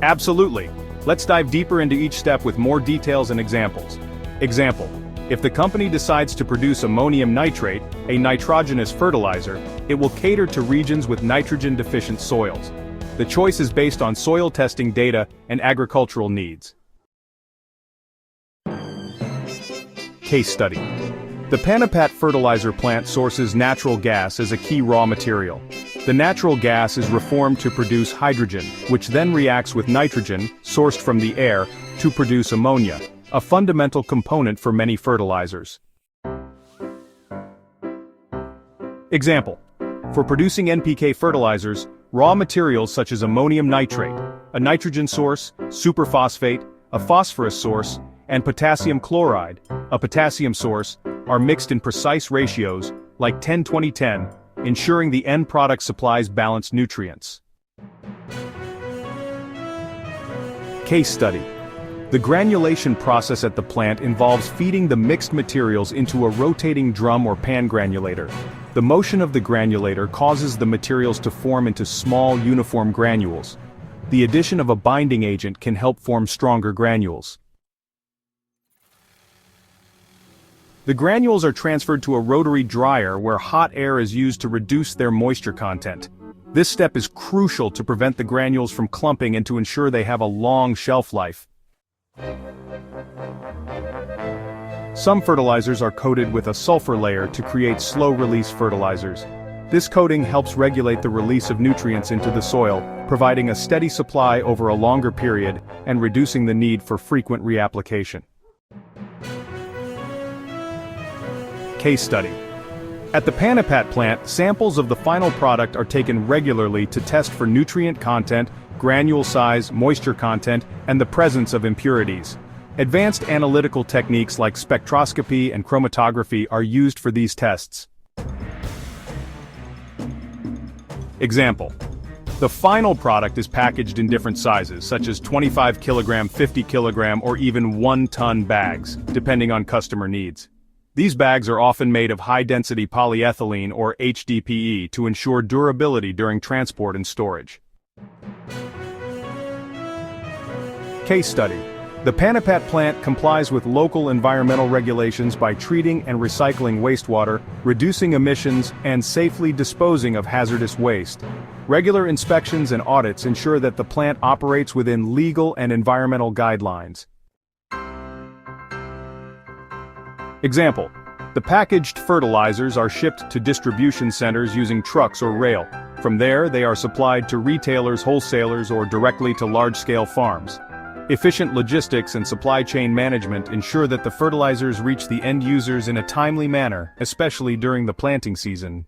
Absolutely. Let's dive deeper into each step with more details and examples. Example: if the company decides to produce ammonium nitrate, a nitrogenous fertilizer, it will cater to regions with nitrogen-deficient soils. The choice is based on soil testing data and agricultural needs. Case study. The Panipat fertilizer plant sources natural gas as a key raw material. The natural gas is reformed to produce hydrogen, which then reacts with nitrogen, sourced from the air, to produce ammonia, a fundamental component for many fertilizers. Example: for producing NPK fertilizers, raw materials such as ammonium nitrate, a nitrogen source, superphosphate, a phosphorus source, and potassium chloride, a potassium source, are mixed in precise ratios, like 10-20-10, ensuring the end product supplies balanced nutrients. Case study. The granulation process at the plant involves feeding the mixed materials into a rotating drum or pan granulator. The motion of the granulator causes the materials to form into small, uniform granules. The addition of a binding agent can help form stronger granules. The granules are transferred to a rotary dryer where hot air is used to reduce their moisture content. This step is crucial to prevent the granules from clumping and to ensure they have a long shelf life. Some fertilizers are coated with a sulfur layer to create slow-release fertilizers. This coating helps regulate the release of nutrients into the soil, providing a steady supply over a longer period and reducing the need for frequent reapplication. Case study. At the Panipat plant, samples of the final product are taken regularly to test for nutrient content, granule size, moisture content, and the presence of impurities. Advanced analytical techniques like spectroscopy and chromatography are used for these tests. Example: the final product is packaged in different sizes, such as 25 kilogram, 50 kilogram, or even 1-ton bags, depending on customer needs. These bags are often made of high-density polyethylene or HDPE to ensure durability during transport and storage. Case study. The Panipat plant complies with local environmental regulations by treating and recycling wastewater, reducing emissions, and safely disposing of hazardous waste. Regular inspections and audits ensure that the plant operates within legal and environmental guidelines. Example: the packaged fertilizers are shipped to distribution centers using trucks or rail. From there, they are supplied to retailers, wholesalers, or directly to large-scale farms. Efficient logistics and supply chain management ensure that the fertilizers reach the end users in a timely manner, especially during the planting season.